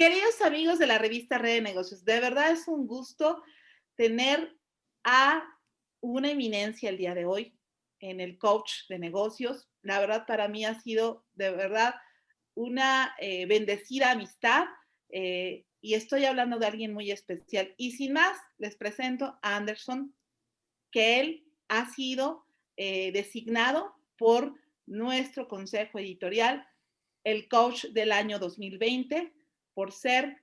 Queridos amigos de la revista Red de Negocios, de verdad es un gusto tener a una eminencia el día de hoy en el coach de negocios. La verdad para mí ha sido de verdad una bendecida amistad y estoy hablando de alguien muy especial. Y sin más, les presento a Anderson, que él ha sido designado por nuestro consejo editorial el coach del año 2020 por ser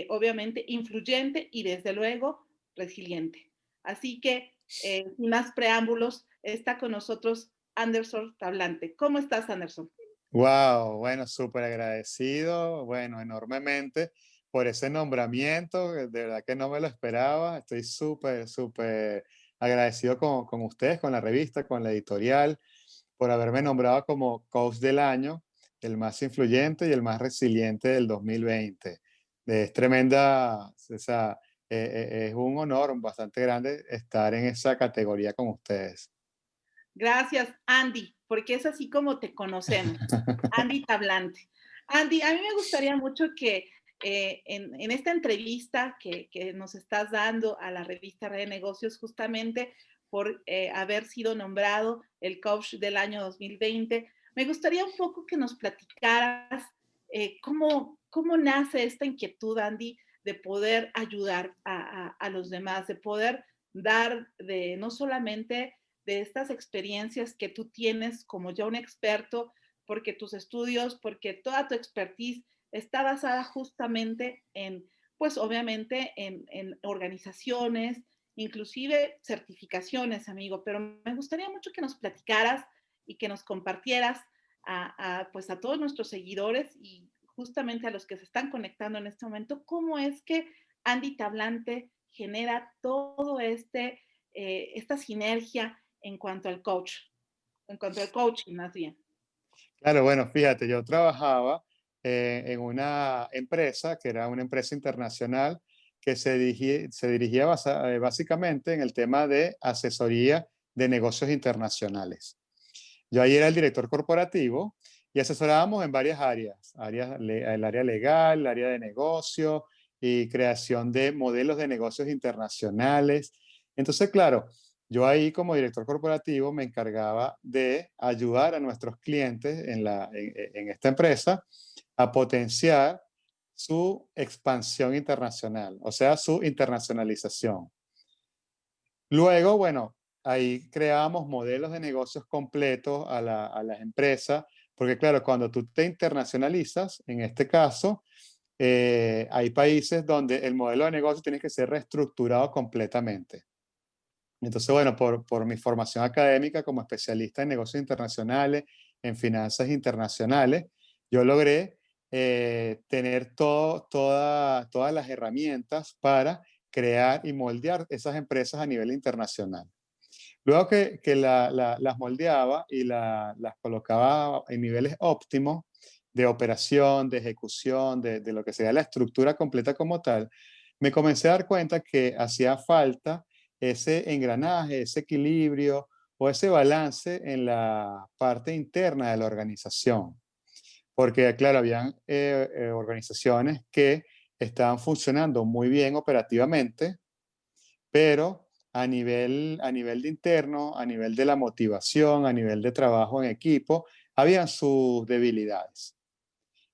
obviamente influyente y desde luego resiliente. Así que sin más preámbulos, está con nosotros Anderson Tablante. ¿Cómo estás, Anderson? Wow, bueno, súper agradecido, bueno, enormemente por ese nombramiento, de verdad que no me lo esperaba, estoy súper agradecido con ustedes, con la revista, con la editorial, por haberme nombrado como coach del año, el más influyente y el más resiliente del 2020. Es tremenda, es un honor bastante grande estar en esa categoría con ustedes. Gracias, Andy, porque es así como te conocemos. Andy Tablante. Andy, a mí me gustaría mucho que en esta entrevista que nos estás dando a la revista Red de Negocios, justamente por haber sido nombrado el coach del año 2020, me gustaría un poco que nos platicaras cómo nace esta inquietud, Andy, de poder ayudar a los demás, de poder dar de no solamente de estas experiencias que tú tienes como ya un experto, porque tus estudios, porque toda tu expertise está basada justamente en, pues obviamente en organizaciones, inclusive certificaciones, amigo, pero me gustaría mucho que nos platicaras y que nos compartieras pues a todos nuestros seguidores y justamente a los que se están conectando en este momento, cómo es que Andy Tablante genera todo esta sinergia en cuanto al coach, en cuanto al coaching más bien. Claro, bueno, fíjate, yo trabajaba en una empresa que era una empresa internacional que se dirigía básicamente en el tema de asesoría de negocios internacionales. Yo ahí era el director corporativo y asesorábamos en varias el área legal, el área de negocio y creación de modelos de negocios internacionales. Entonces, claro, yo ahí como director corporativo me encargaba de ayudar a nuestros clientes en esta empresa a potenciar su expansión internacional, o sea, su internacionalización. Luego, bueno, ahí creábamos modelos de negocios completos a las empresas, porque claro, cuando tú te internacionalizas, en este caso, hay países donde el modelo de negocio tiene que ser reestructurado completamente. Entonces, bueno, por mi formación académica como especialista en negocios internacionales, en finanzas internacionales, yo logré tener todas las herramientas para crear y moldear esas empresas a nivel internacional. Luego que las moldeaba y las colocaba en niveles óptimos de operación, de ejecución, de lo que sería la estructura completa como tal, me comencé a dar cuenta que hacía falta ese engranaje, ese equilibrio o ese balance en la parte interna de la organización. Porque, claro, habían organizaciones que estaban funcionando muy bien operativamente, pero a nivel de interno, a nivel de la motivación, a nivel de trabajo en equipo, habían sus debilidades.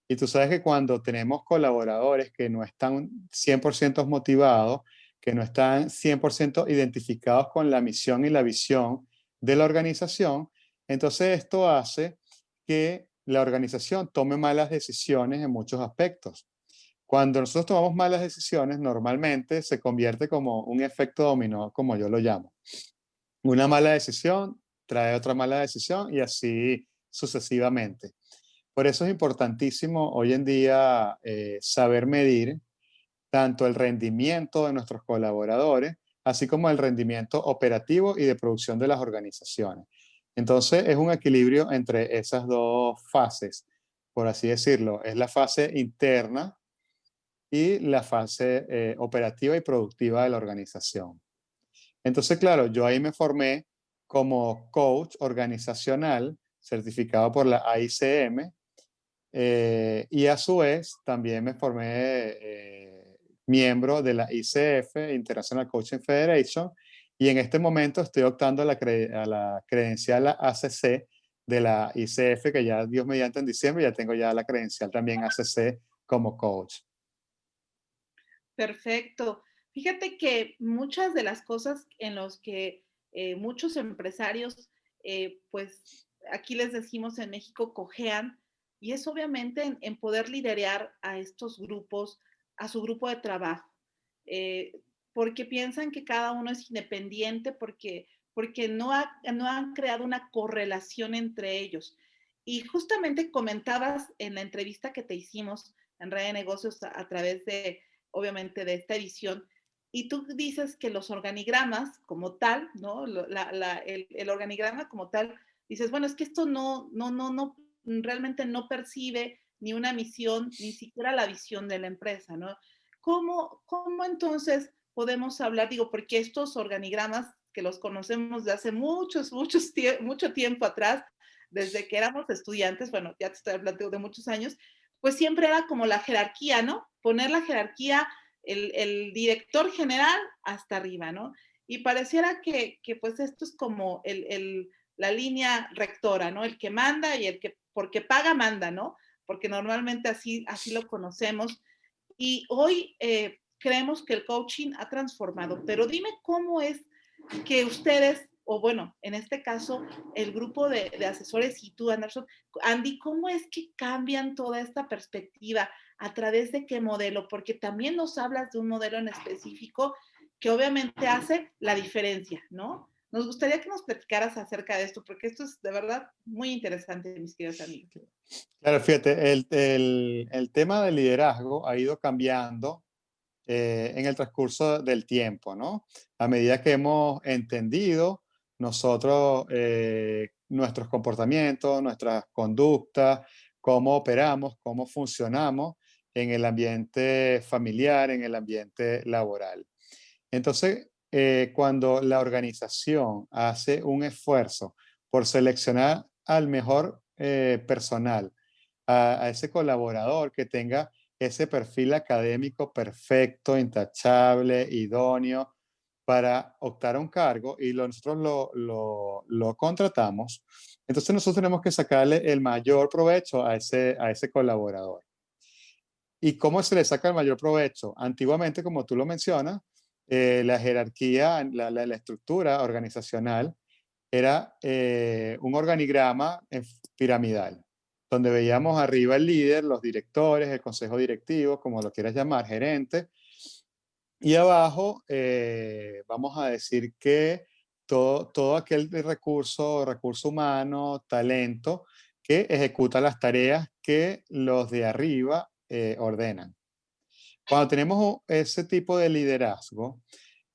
Y tú sabes que cuando tenemos colaboradores que no están 100% motivados, que no están 100% identificados con la misión y la visión de la organización, entonces esto hace que la organización tome malas decisiones en muchos aspectos. Cuando nosotros tomamos malas decisiones, normalmente se convierte como un efecto dominó, como yo lo llamo. Una mala decisión trae otra mala decisión y así sucesivamente. Por eso es importantísimo hoy en día saber medir tanto el rendimiento de nuestros colaboradores, así como el rendimiento operativo y de producción de las organizaciones. Entonces, es un equilibrio entre esas dos fases, por así decirlo. Es la fase interna y la fase operativa y productiva de la organización. Entonces, claro, yo ahí me formé como coach organizacional certificado por la AICM Y a su vez también me formé miembro de la ICF, International Coaching Federation, y en este momento estoy optando a a la credencial ACC de la ICF, que ya Dios mediante en diciembre ya tengo ya la credencial también ACC como coach. Perfecto. Fíjate que muchas de las cosas en los que muchos empresarios, pues aquí les decimos en México, cojean, y es obviamente en poder liderar a estos grupos, a su grupo de trabajo, eh, porque piensan que cada uno es independiente, porque no han creado una correlación entre ellos. Y justamente comentabas en la entrevista que te hicimos en Red de Negocios a través de obviamente, de esta edición. Y tú dices que los organigramas como tal, ¿no? El organigrama como tal, dices, bueno, es que esto realmente no percibe ni una misión, ni siquiera la visión de la empresa, ¿no? ¿Cómo entonces podemos hablar? Digo, porque estos organigramas que los conocemos de hace mucho tiempo atrás, desde que éramos estudiantes, bueno, ya te estoy hablando de muchos años, pues siempre era como la jerarquía, ¿no? Poner la jerarquía, el director general hasta arriba, ¿no? Y pareciera que pues esto es como la línea rectora, ¿no? El que manda y el que, porque paga, manda, ¿no? Porque normalmente así lo conocemos. Y hoy creemos que el coaching ha transformado, pero dime cómo es que ustedes, o bueno, en este caso, el grupo de asesores y tú, Anderson, Andy, ¿cómo es que cambian toda esta perspectiva? ¿A través de qué modelo? Porque también nos hablas de un modelo en específico que obviamente hace la diferencia, ¿no? Nos gustaría que nos platicaras acerca de esto, porque esto es de verdad muy interesante, mis queridos amigos. Claro, fíjate, el tema del liderazgo ha ido cambiando en el transcurso del tiempo, ¿no? A medida que hemos entendido nosotros nuestros comportamientos, nuestras conductas, cómo operamos, cómo funcionamos en el ambiente familiar, en el ambiente laboral. Entonces, cuando la organización hace un esfuerzo por seleccionar al mejor personal, a ese colaborador que tenga ese perfil académico perfecto, intachable, idóneo, para optar a un cargo y nosotros lo contratamos, entonces nosotros tenemos que sacarle el mayor provecho a ese colaborador. ¿Y cómo se le saca el mayor provecho? Antiguamente, como tú lo mencionas, la jerarquía, la estructura organizacional era un organigrama piramidal, donde veíamos arriba el líder, los directores, el consejo directivo, como lo quieras llamar, gerente, y abajo vamos a decir que todo aquel recurso humano, talento, que ejecuta las tareas que los de arriba ordenan. Cuando tenemos ese tipo de liderazgo,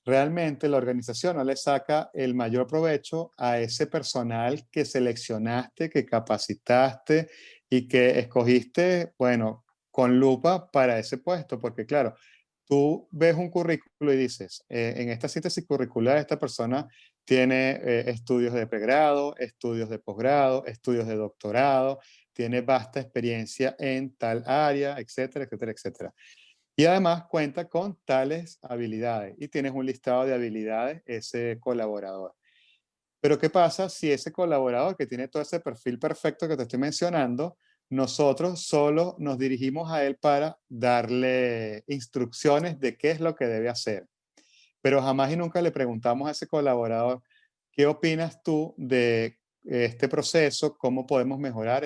realmente la organización no le saca el mayor provecho a ese personal que seleccionaste, que capacitaste y que escogiste, bueno, con lupa para ese puesto, porque claro, tú ves un currículo y dices, en esta síntesis curricular esta persona tiene estudios de pregrado, estudios de posgrado, estudios de doctorado, tiene vasta experiencia en tal área, etcétera, etcétera, etcétera. Y además cuenta con tales habilidades y tienes un listado de habilidades ese colaborador. Pero ¿qué pasa si ese colaborador que tiene todo ese perfil perfecto que te estoy mencionando, nosotros solo nos dirigimos a él para darle instrucciones de qué es lo que debe hacer? Pero jamás y nunca le preguntamos a ese colaborador, ¿qué opinas tú de este proceso? ¿Cómo podemos mejorar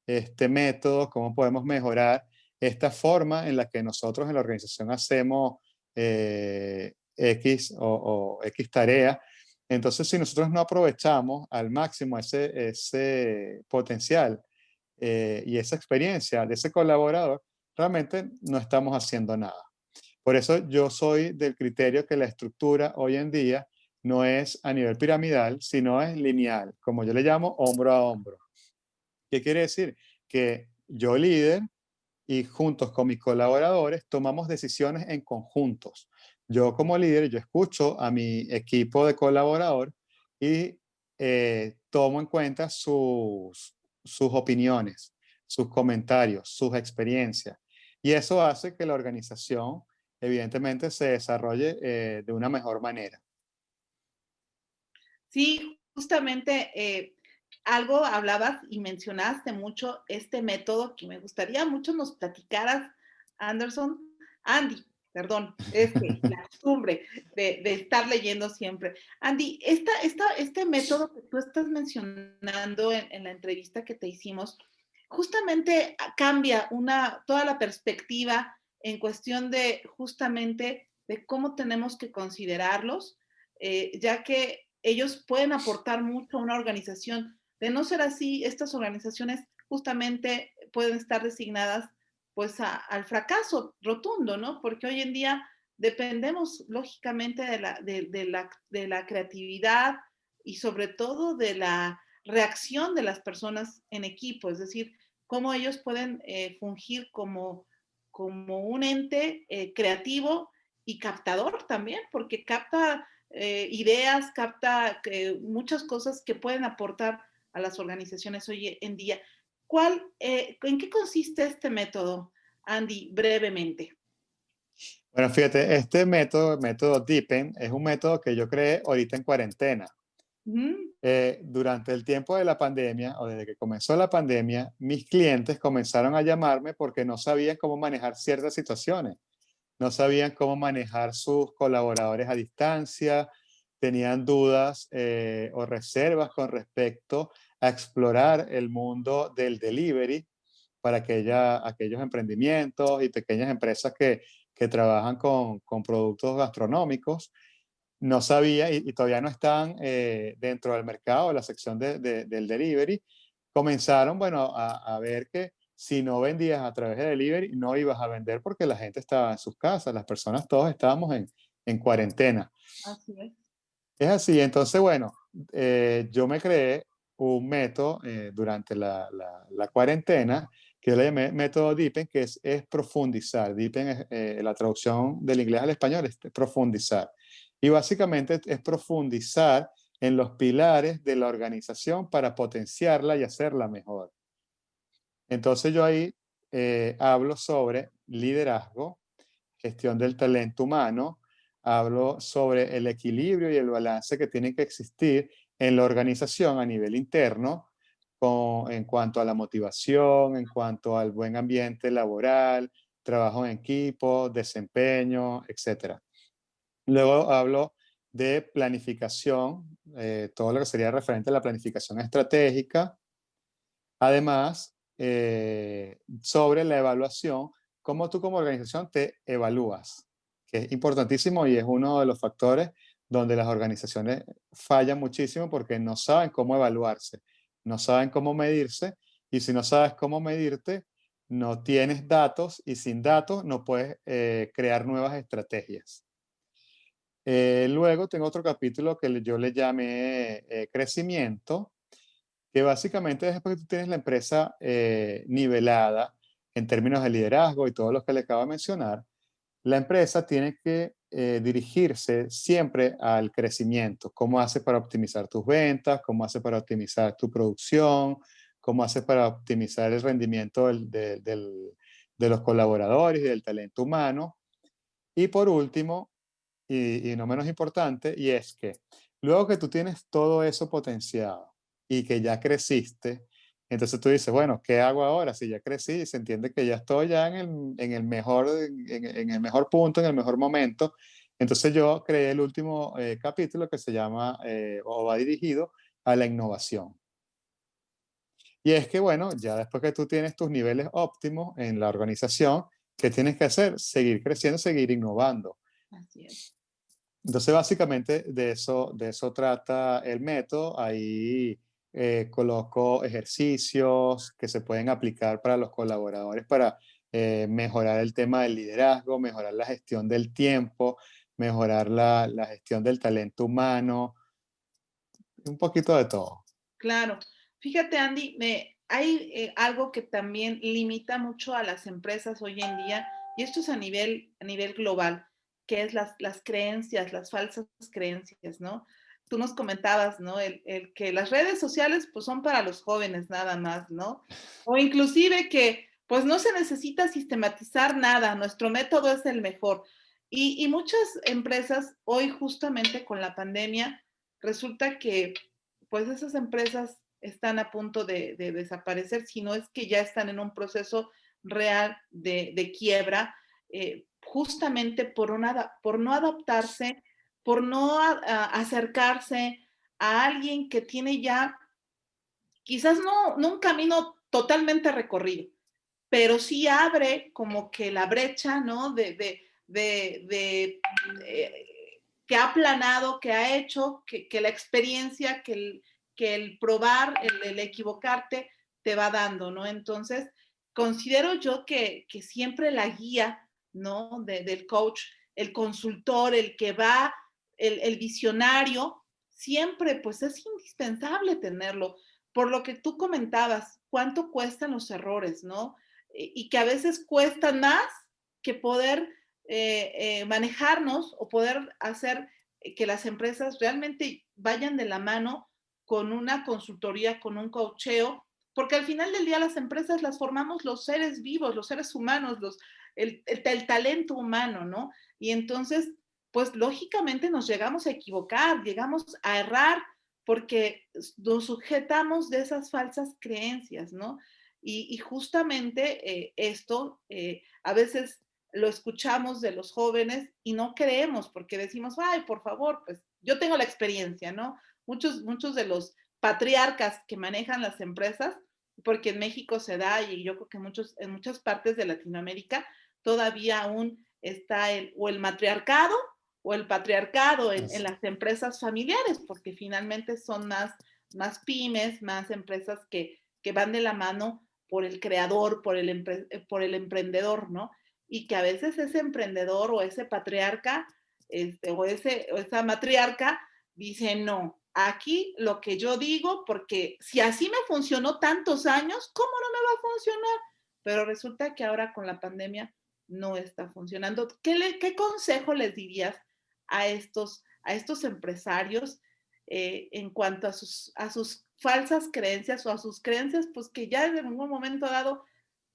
este método? ¿Cómo podemos mejorar esta forma en la que nosotros en la organización hacemos X o X tarea? Entonces, si nosotros no aprovechamos al máximo ese potencial y esa experiencia de ese colaborador, realmente no estamos haciendo nada. Por eso yo soy del criterio que la estructura hoy en día no es a nivel piramidal, sino es lineal, como yo le llamo hombro a hombro. ¿Qué quiere decir? Que yo líder y juntos con mis colaboradores tomamos decisiones en conjuntos. Yo como líder, yo escucho a mi equipo de colaborador y tomo en cuenta sus opiniones, sus comentarios, sus experiencias. Y eso hace que la organización, evidentemente, se desarrolle de una mejor manera. Sí, justamente algo hablabas y mencionaste mucho este método que me gustaría mucho nos platicaras, Anderson, Andy, perdón, es que la costumbre de estar leyendo siempre. Andy, este método que tú estás mencionando en la entrevista que te hicimos, justamente cambia toda la perspectiva en cuestión de justamente de cómo tenemos que considerarlos, ya que ellos pueden aportar mucho a una organización. De no ser así, estas organizaciones justamente pueden estar designadas pues al fracaso rotundo, ¿no? Porque hoy en día dependemos lógicamente de la creatividad y sobre todo de la reacción de las personas en equipo, es decir, cómo ellos pueden fungir como un ente creativo y captador también, porque capta ideas, capta muchas cosas que pueden aportar a las organizaciones hoy en día. ¿En qué consiste este método, Andy, brevemente? Bueno, fíjate, este método, el método Deepen, es un método que yo creé ahorita en cuarentena. Mm, Durante el tiempo de la pandemia o desde que comenzó la pandemia, mis clientes comenzaron a llamarme porque no sabían cómo manejar ciertas situaciones, no sabían cómo manejar sus colaboradores a distancia, tenían dudas o reservas con respecto a explorar el mundo del delivery para aquellos emprendimientos y pequeñas empresas que trabajan con productos gastronómicos. No sabía y todavía no están dentro del mercado, la sección del delivery. Comenzaron, bueno, a ver que si no vendías a través de delivery, no ibas a vender porque la gente estaba en sus casas, las personas todos estábamos en cuarentena. así es. Es así, entonces, bueno, yo me creé un método durante la cuarentena que yo le llamé método Deepen, que es profundizar. Deepen es la traducción del inglés al español, es profundizar. Y básicamente es profundizar en los pilares de la organización para potenciarla y hacerla mejor. Entonces yo ahí hablo sobre liderazgo, gestión del talento humano, hablo sobre el equilibrio y el balance que tiene que existir en la organización a nivel interno en cuanto a la motivación, en cuanto al buen ambiente laboral, trabajo en equipo, desempeño, etc. Luego hablo de planificación, todo lo que sería referente a la planificación estratégica. Además, sobre la evaluación, cómo tú como organización te evalúas, que es importantísimo y es uno de los factores donde las organizaciones fallan muchísimo porque no saben cómo evaluarse, no saben cómo medirse y si no sabes cómo medirte, no tienes datos y sin datos no puedes crear nuevas estrategias. Luego tengo otro capítulo que yo le llamé crecimiento, que básicamente es después que tú tienes la empresa nivelada en términos de liderazgo y todo lo que le acabo de mencionar, la empresa tiene que dirigirse siempre al crecimiento. ¿Cómo hace para optimizar tus ventas? ¿Cómo hace para optimizar tu producción? ¿Cómo hace para optimizar el rendimiento de los colaboradores y del talento humano? Y por último, y no menos importante, y es que luego que tú tienes todo eso potenciado y que ya creciste, entonces tú dices, bueno, ¿qué hago ahora? Si ya crecí, se entiende que ya estoy ya en el mejor punto, en el mejor momento. Entonces yo creé el último capítulo que se llama o va dirigido a la innovación. Y es que, bueno, ya después que tú tienes tus niveles óptimos en la organización, ¿qué tienes que hacer? Seguir creciendo, seguir innovando. Así es. Entonces, básicamente de eso trata el método. Ahí coloco ejercicios que se pueden aplicar para los colaboradores para mejorar el tema del liderazgo, mejorar la gestión del tiempo, mejorar la gestión del talento humano, un poquito de todo. Claro. Fíjate, Andy, hay algo que también limita mucho a las empresas hoy en día, y esto es a nivel global, que es las creencias, las falsas creencias, ¿no? tú nos comentabas, ¿no? El que las redes sociales pues son para los jóvenes nada más, ¿no? O inclusive que pues no se necesita sistematizar nada, nuestro método es el mejor. Y muchas empresas hoy justamente con la pandemia resulta que pues esas empresas están a punto de desaparecer, si no es que ya están en un proceso real de quiebra, justamente por no adaptarse, por no acercarse a alguien que tiene ya quizás no un camino totalmente recorrido, pero sí abre como que la brecha, ¿no? Que ha planado, que ha hecho, que la experiencia, que el probar, el equivocarte te va dando, ¿no? Entonces, considero yo que siempre la guía, ¿no? Del coach, el consultor, el que va, el visionario, siempre pues es indispensable tenerlo. Por lo que tú comentabas, ¿cuánto cuestan los errores, no? Y que a veces cuestan más que poder manejarnos o poder hacer que las empresas realmente vayan de la mano con una consultoría, con un coacheo, porque al final del día las empresas las formamos los seres vivos, los seres humanos, el talento humano, ¿no? Y entonces, pues lógicamente nos llegamos a equivocar, llegamos a errar, porque nos sujetamos de esas falsas creencias, ¿no? Y justamente esto a veces lo escuchamos de los jóvenes y no creemos porque decimos, ay, por favor, pues yo tengo la experiencia, ¿no? Muchos de los patriarcas que manejan las empresas, porque en México se da y yo creo que en muchas partes de Latinoamérica todavía aún está o el matriarcado o el patriarcado en las empresas familiares, porque finalmente son más pymes, más empresas que van de la mano por el creador, por el emprendedor, ¿no? Y que a veces ese emprendedor o ese patriarca o esa matriarca dice, no, aquí lo que yo digo, porque si así me funcionó tantos años, ¿cómo no me va a funcionar? Pero resulta que ahora con la pandemia no está funcionando. ¿Qué consejo les dirías a estos empresarios en cuanto a sus falsas creencias o a sus creencias, pues que ya en algún momento dado,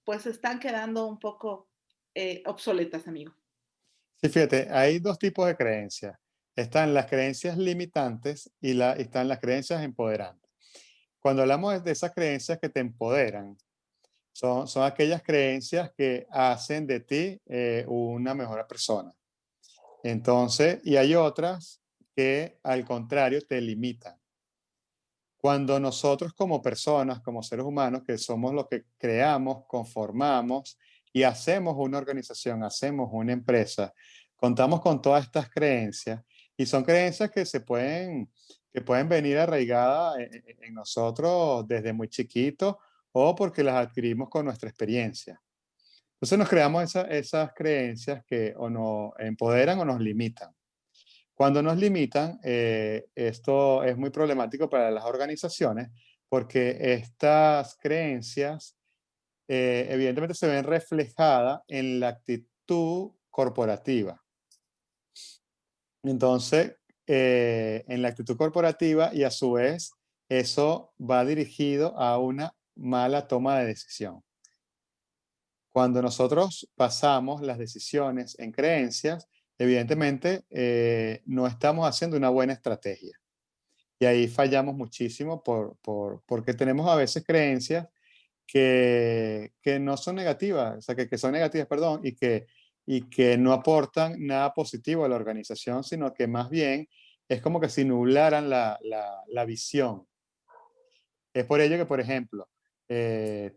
pues están quedando un poco obsoletas, amigo? Sí, fíjate, hay dos tipos de creencias. Están las creencias limitantes y están las creencias empoderantes. Cuando hablamos de esas creencias que te empoderan, son aquellas creencias que hacen de ti una mejor persona. Entonces, y hay otras que al contrario te limitan. Cuando nosotros como personas, como seres humanos, que somos los que creamos, conformamos y hacemos una organización, hacemos una empresa, contamos con todas estas creencias y son creencias que pueden venir arraigadas en nosotros desde muy chiquitos o porque las adquirimos con nuestra experiencia. Entonces nos creamos esas creencias que o nos empoderan o nos limitan. Cuando nos limitan, esto es muy problemático para las organizaciones porque estas creencias evidentemente se ven reflejadas en la actitud corporativa. Entonces, en la actitud corporativa y a su vez eso va dirigido a una mala toma de decisión. Cuando nosotros basamos las decisiones en creencias, evidentemente no estamos haciendo una buena estrategia. Y ahí fallamos muchísimo porque tenemos a veces creencias que no son negativas, o sea, que son negativas, perdón, y que no aportan nada positivo a la organización, sino que más bien es como que si nublaran la visión. Es por ello que, por ejemplo,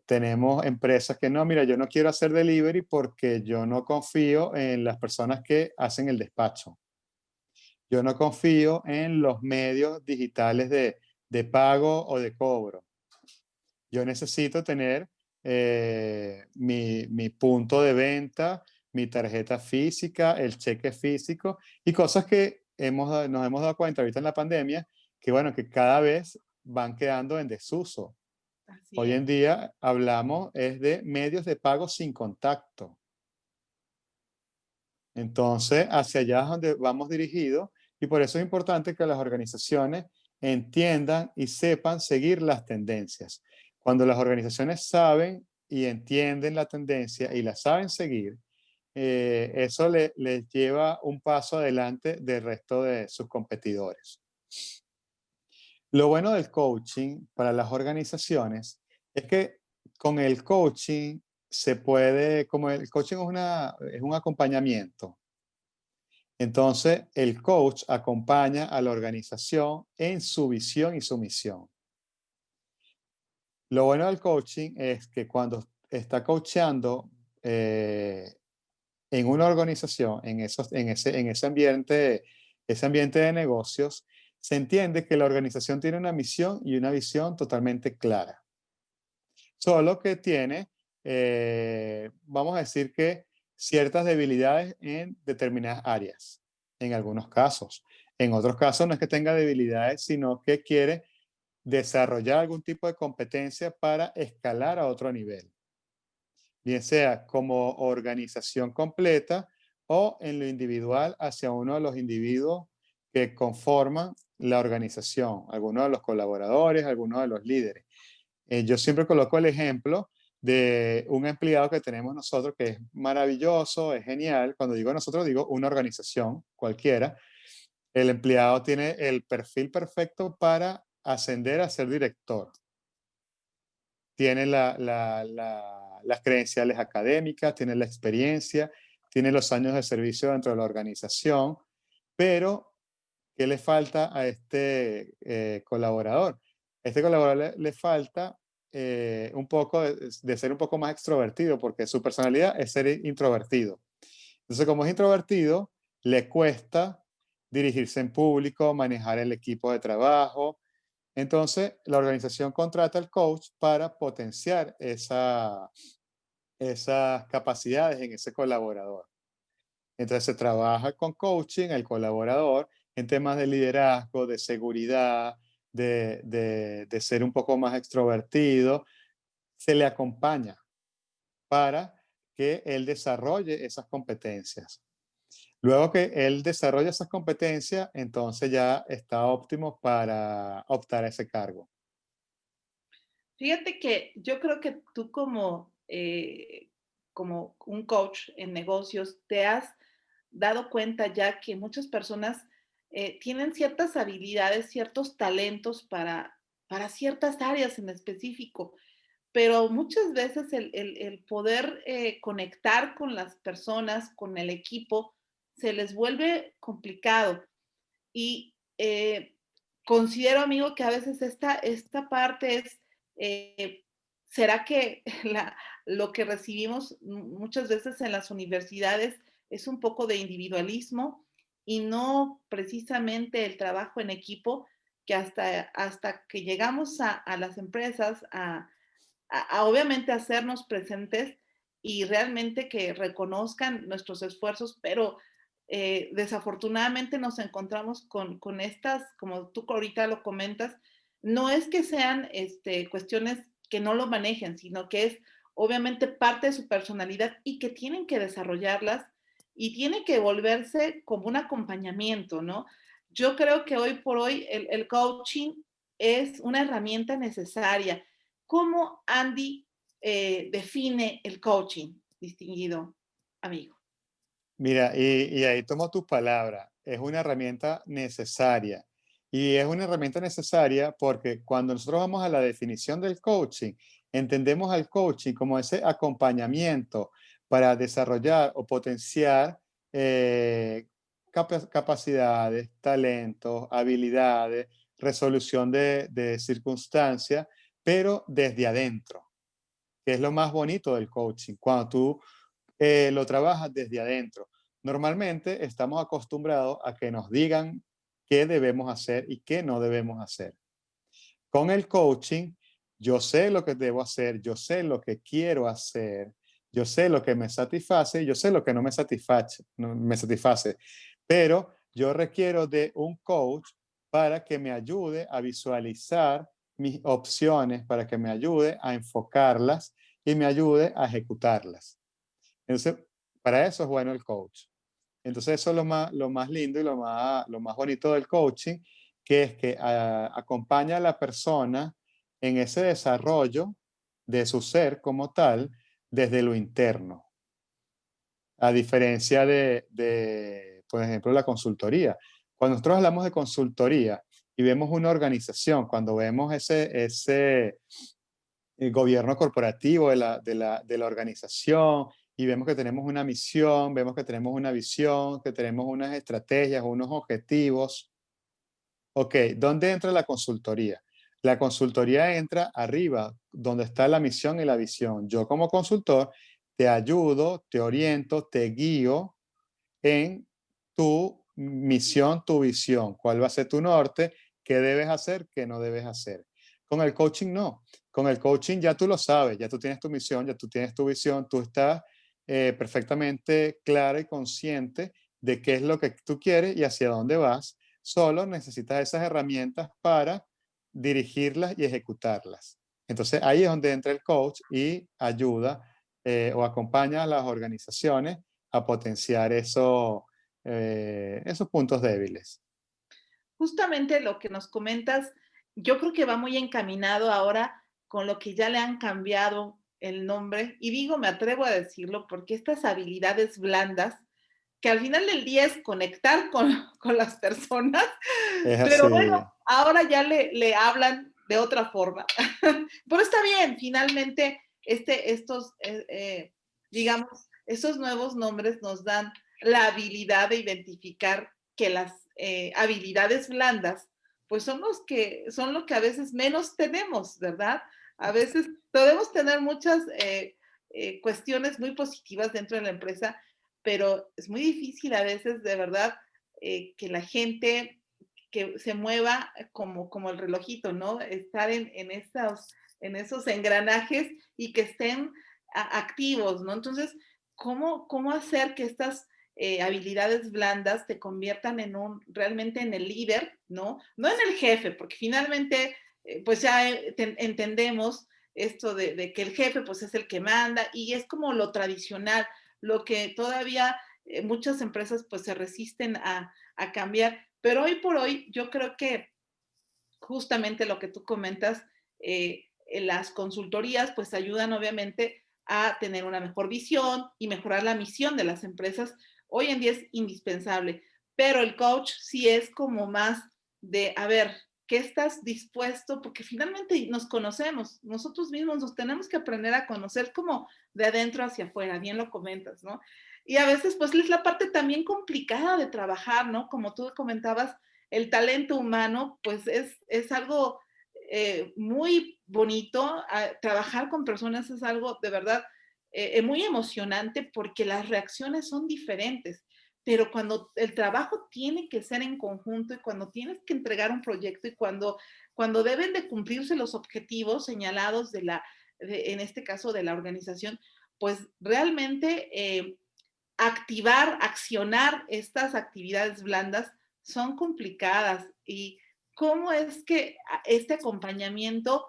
tenemos empresas que no, mira, yo no quiero hacer delivery porque yo no confío en las personas que hacen el despacho. Yo no confío en los medios digitales de pago o de cobro. Yo necesito tener mi punto de venta, mi tarjeta física, el cheque físico y cosas que nos hemos dado cuenta ahorita en la pandemia que, bueno, que cada vez van quedando en desuso. Así Hoy es. en día hablamos es de medios de pago sin contacto. Entonces, hacia allá es donde vamos dirigidos Y por eso es importante que las organizaciones entiendan y sepan seguir las tendencias. Cuando las organizaciones saben y entienden la tendencia y la saben seguir, eso les lleva un paso adelante del resto de sus competidores. Lo bueno del coaching para las organizaciones es que con el coaching se puede, como el coaching es un acompañamiento, entonces el coach acompaña a la organización en su visión y su misión. Lo bueno del coaching es que cuando está coachando en una organización, en ese ambiente de negocios, se entiende que la organización tiene una misión y una visión totalmente clara. Solo que tiene, vamos a decir que ciertas debilidades en determinadas áreas, en algunos casos. En otros casos no es que tenga debilidades, sino que quiere desarrollar algún tipo de competencia para escalar a otro nivel, bien sea como organización completa o en lo individual hacia uno de los individuos que conforman la organización, algunos de los colaboradores, algunos de los líderes. Yo siempre coloco el ejemplo de un empleado que tenemos nosotros que es maravilloso, es genial. Cuando digo nosotros, digo una organización cualquiera. El empleado tiene el perfil perfecto para ascender a ser director. Tiene las credenciales académicas, tiene la experiencia, tiene los años de servicio dentro de la organización, pero ¿qué le falta a este colaborador? A este colaborador le falta un poco de ser un poco más extrovertido, porque su personalidad es ser introvertido. Entonces, como es introvertido, le cuesta dirigirse en público, manejar el equipo de trabajo. Entonces, la organización contrata al coach para potenciar esas capacidades en ese colaborador. Entonces, se trabaja con coaching, el colaborador, en temas de liderazgo, de seguridad, de ser un poco más extrovertido. Se le acompaña para que él desarrolle esas competencias. Luego que él desarrolla esas competencias, entonces ya está óptimo para optar a ese cargo. Fíjate que yo creo que tú como un coach en negocios te has dado cuenta ya que muchas personas tienen ciertas habilidades, ciertos talentos para ciertas áreas en específico, pero muchas veces el poder conectar con las personas, con el equipo, se les vuelve complicado. Y considero, amigo, que a veces esta parte es, ¿será que lo que recibimos muchas veces en las universidades es un poco de individualismo y no precisamente el trabajo en equipo, que hasta que llegamos a las empresas a obviamente hacernos presentes y realmente que reconozcan nuestros esfuerzos, pero desafortunadamente nos encontramos con estas, como tú ahorita lo comentas, no es que sean cuestiones que no lo manejen, sino que es obviamente parte de su personalidad y que tienen que desarrollarlas y tiene que volverse como un acompañamiento, ¿no? Yo creo que hoy por hoy el coaching es una herramienta necesaria. ¿Cómo Andy define el coaching, distinguido amigo? Mira, y ahí tomo tus palabras. Es una herramienta necesaria. Y es una herramienta necesaria porque cuando nosotros vamos a la definición del coaching, entendemos al coaching como ese acompañamiento para desarrollar o potenciar capacidades, talentos, habilidades, resolución de circunstancias, pero desde adentro, que es lo más bonito del coaching. Cuando tú lo trabajas desde adentro. Normalmente estamos acostumbrados a que nos digan qué debemos hacer y qué no debemos hacer. Con el coaching, yo sé lo que debo hacer, yo sé lo que quiero hacer, yo sé lo que me satisface, yo sé lo que no me satisface, pero yo requiero de un coach para que me ayude a visualizar mis opciones, para que me ayude a enfocarlas y me ayude a ejecutarlas. Entonces, para eso es bueno el coach. Entonces eso es lo más lindo y lo más bonito del coaching, que es que acompaña a la persona en ese desarrollo de su ser como tal desde lo interno, a diferencia por ejemplo, la consultoría. Cuando nosotros hablamos de consultoría y vemos una organización, cuando vemos ese el gobierno corporativo de la organización y vemos que tenemos una misión, vemos que tenemos una visión, que tenemos unas estrategias, unos objetivos. Ok, ¿dónde entra la consultoría? La consultoría entra arriba, donde está la misión y la visión. Yo como consultor te ayudo, te oriento, te guío en tu misión, tu visión, cuál va a ser tu norte, qué debes hacer, qué no debes hacer. Con el coaching no. Con el coaching ya tú lo sabes, ya tú tienes tu misión, ya tú tienes tu visión, tú estás perfectamente clara y consciente de qué es lo que tú quieres y hacia dónde vas. Solo necesitas esas herramientas para dirigirlas y ejecutarlas. Entonces ahí es donde entra el coach y ayuda o acompaña a las organizaciones a potenciar esos puntos débiles. Justamente lo que nos comentas, yo creo que va muy encaminado ahora con lo que ya le han cambiado el nombre, y digo, me atrevo a decirlo, porque estas habilidades blandas, que al final del día es conectar con las personas, Es pero bueno, así, ahora ya le hablan de otra forma. Pero está bien, finalmente, estos, digamos, estos nuevos nombres nos dan la habilidad de identificar que las habilidades blandas, pues son lo que a veces menos tenemos, ¿verdad? A veces podemos tener muchas cuestiones muy positivas dentro de la empresa, pero es muy difícil a veces, de verdad, que la gente que se mueva como el relojito, ¿no? Estar en esos engranajes y que estén activos, ¿no? Entonces, ¿cómo hacer que estas habilidades blandas te conviertan realmente en el líder, ¿no? No en el jefe, porque finalmente, pues ya entendemos esto de que el jefe, pues es el que manda y es como lo tradicional, lo que todavía muchas empresas, pues se resisten a cambiar. Pero hoy por hoy, yo creo que justamente lo que tú comentas, en las consultorías, pues ayudan obviamente a tener una mejor visión y mejorar la misión de las empresas. Hoy en día es indispensable, pero el coach sí es como más de, a ver, ¿qué estás dispuesto? Porque finalmente nos conocemos, nosotros mismos nos tenemos que aprender a conocer como de adentro hacia afuera, bien lo comentas, ¿no? Y a veces, pues es la parte también complicada de trabajar, ¿no? Como tú comentabas, el talento humano, pues es algo muy bonito. Trabajar con personas es algo de verdad muy emocionante porque las reacciones son diferentes. Pero cuando el trabajo tiene que ser en conjunto y cuando tienes que entregar un proyecto y cuando deben de cumplirse los objetivos señalados en este caso de la organización, pues realmente activar, accionar estas actividades blandas son complicadas. ¿Y cómo es que este acompañamiento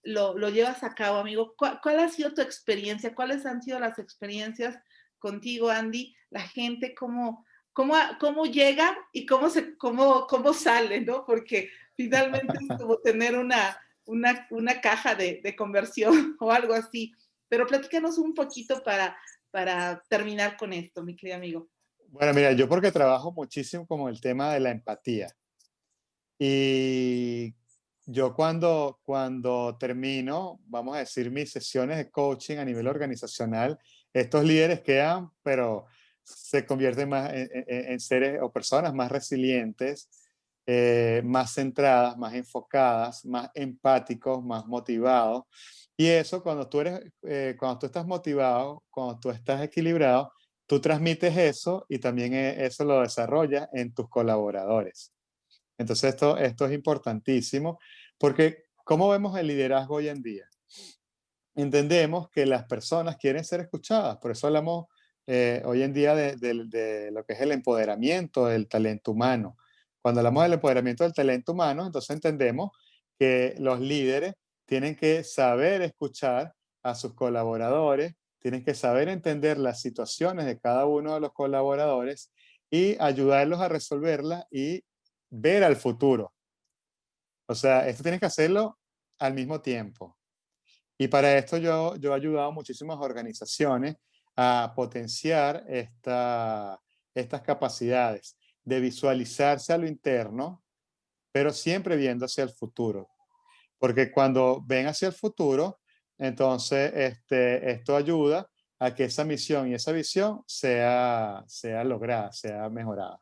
lo llevas a cabo, amigo? ¿Cuál ha sido tu experiencia? ¿Cuáles han sido las experiencias contigo, Andy? La gente, cómo llega y cómo sale, ¿no? Porque finalmente es como tener una caja de conversión o algo así. Pero platícanos un poquito para terminar con esto, mi querido amigo. bueno, mira, yo porque trabajo muchísimo con el tema de la empatía. Y yo cuando termino, vamos a decir, mis sesiones de coaching a nivel organizacional, estos líderes quedan, pero se convierten más en seres o personas más resilientes, más centradas, más enfocadas, más empáticos, más motivados. Y eso cuando tú estás motivado, cuando tú estás equilibrado, tú transmites eso y también eso lo desarrollas en tus colaboradores. Entonces esto es importantísimo porque ¿cómo vemos el liderazgo hoy en día? Entendemos que las personas quieren ser escuchadas, por eso hablamos hoy en día de lo que es el empoderamiento del talento humano. Cuando hablamos del empoderamiento del talento humano, entonces entendemos que los líderes tienen que saber escuchar a sus colaboradores, tienes que saber entender las situaciones de cada uno de los colaboradores y ayudarlos a resolverlas y ver al futuro. O sea, esto tienes que hacerlo al mismo tiempo. Y para esto yo he ayudado a muchísimas organizaciones a potenciar estas capacidades de visualizarse a lo interno, pero siempre viendo hacia el futuro. Porque cuando ven hacia el futuro, entonces esto ayuda a que esa misión y esa visión sea lograda, sea mejorada.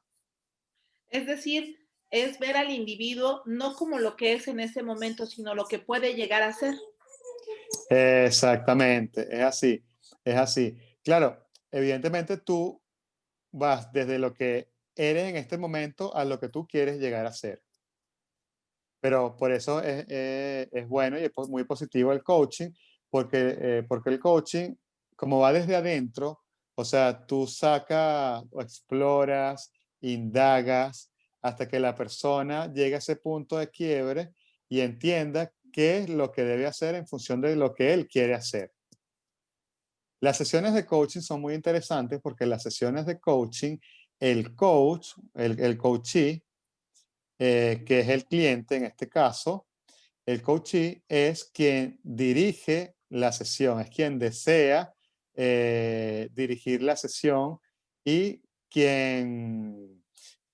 Es decir, es ver al individuo no como lo que es en ese momento, sino lo que puede llegar a ser. Exactamente, es así, es así. Claro, evidentemente tú vas desde lo que eres en este momento a lo que tú quieres llegar a ser. Pero por eso es bueno y muy positivo el coaching, porque el coaching, como va desde adentro, o sea, tú sacas o exploras, indagas, hasta que la persona llegue a ese punto de quiebre y entienda qué es lo que debe hacer en función de lo que él quiere hacer. Las sesiones de coaching son muy interesantes porque las sesiones de coaching, el coach, el coachee, que es el cliente en este caso, el coachee es quien dirige la sesión, es quien desea dirigir la sesión y quien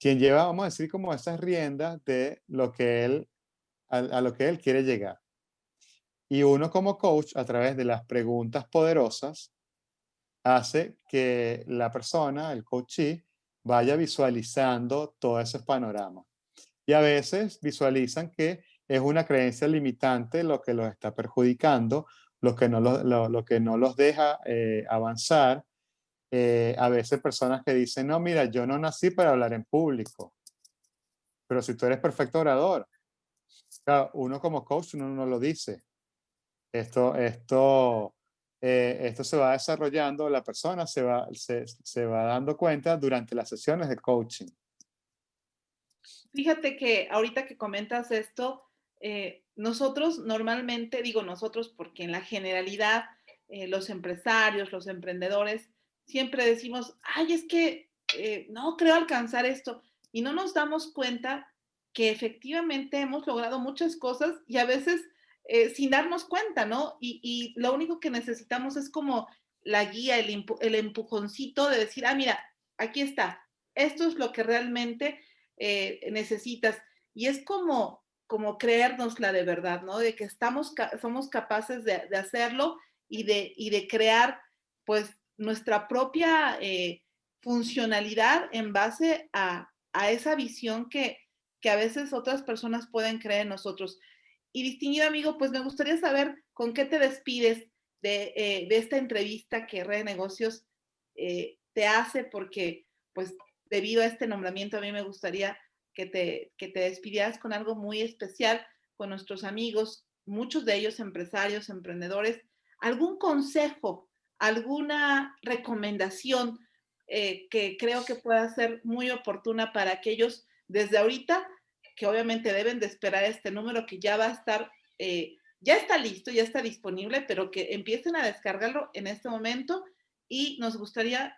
lleva, vamos a decir, como esas riendas de lo que a lo que él quiere llegar. Y uno como coach, a través de las preguntas poderosas, hace que la persona, el coachee, vaya visualizando todo ese panorama. Y a veces visualizan que es una creencia limitante lo que los está perjudicando, lo que no, lo que no los deja avanzar. A veces personas que dicen, no, mira, yo no nací para hablar en público, pero si tú eres perfecto orador, claro, uno como coach uno no lo dice. Esto, esto, esto se va desarrollando, la persona se va dando cuenta durante las sesiones de coaching. Fíjate que ahorita que comentas esto, nosotros normalmente, digo nosotros porque en la generalidad los empresarios, los emprendedores, siempre decimos, ay, es que no creo alcanzar esto y no nos damos cuenta que efectivamente hemos logrado muchas cosas y a veces sin darnos cuenta, ¿no? Y lo único que necesitamos es como la guía, el empujoncito de decir, ah, mira, aquí está, esto es lo que realmente necesitas. Y es como creérnosla de verdad, ¿no? De que somos capaces de hacerlo y de crear, pues, nuestra propia funcionalidad en base a esa visión que a veces otras personas pueden creer en nosotros. Y distinguido amigo, pues me gustaría saber con qué te despides de esta entrevista que Red Negocios te hace, porque pues debido a este nombramiento a mí me gustaría que te despidieras con algo muy especial con nuestros amigos, muchos de ellos empresarios, emprendedores, algún consejo, alguna recomendación que creo que pueda ser muy oportuna para aquellos desde ahorita que obviamente deben de esperar este número que ya va a estar, ya está listo, ya está disponible, pero que empiecen a descargarlo en este momento y nos gustaría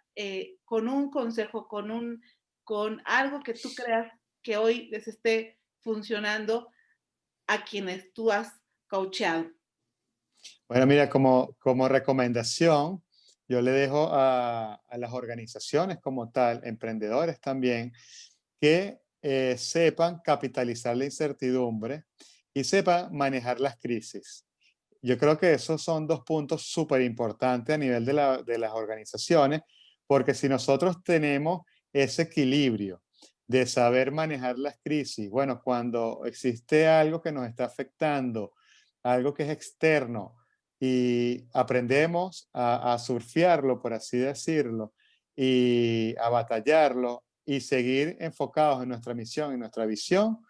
con un consejo, con algo que tú creas que hoy les esté funcionando a quienes tú has coacheado. Bueno, mira, como recomendación, yo le dejo a las organizaciones como tal, emprendedores también, que sepan capitalizar la incertidumbre y sepan manejar las crisis. Yo creo que esos son dos puntos súper importantes a nivel de las organizaciones, porque si nosotros tenemos ese equilibrio de saber manejar las crisis, bueno, cuando existe algo que nos está afectando, algo que es externo, y aprendemos a surfearlo, por así decirlo, y a batallarlo y seguir enfocados en nuestra misión y nuestra visión,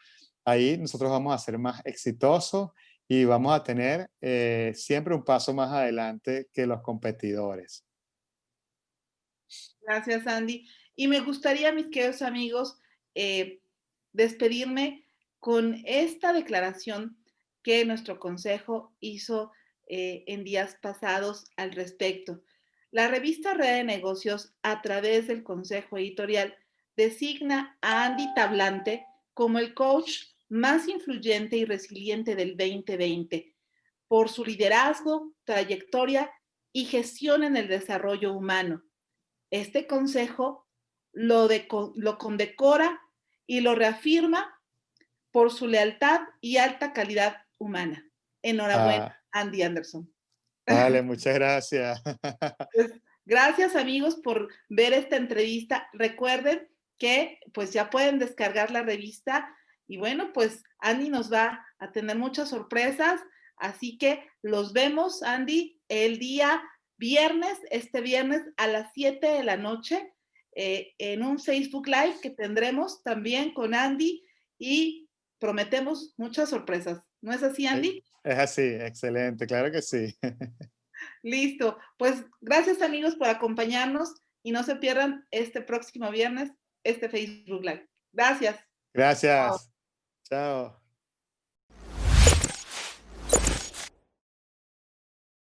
ahí nosotros vamos a ser más exitosos y vamos a tener siempre un paso más adelante que los competidores. Gracias, Andy. Y me gustaría, mis queridos amigos, eh, despedirme con esta declaración que nuestro consejo hizo en días pasados al respecto. La revista Red de Negocios, a través del consejo editorial, designa a Andy Tablante como el coach más influyente y resiliente del 2020 por su liderazgo, trayectoria y gestión en el desarrollo humano. Este consejo lo condecora y lo reafirma por su lealtad y alta calidad humana. Enhorabuena, Ah, Andy Anderson. vale, muchas gracias. Pues, gracias amigos por ver esta entrevista. Recuerden que pues ya pueden descargar la revista y bueno, pues Andy nos va a tener muchas sorpresas, así que los vemos, Andy, el día viernes, este viernes a las 7 de la noche, en un Facebook Live que tendremos también con Andy y prometemos muchas sorpresas. ¿No es así, Andy? Es así, excelente, claro que sí. Listo. Pues gracias amigos por acompañarnos y no se pierdan este próximo viernes este Facebook Live. Gracias. Chao. Gracias. Chao.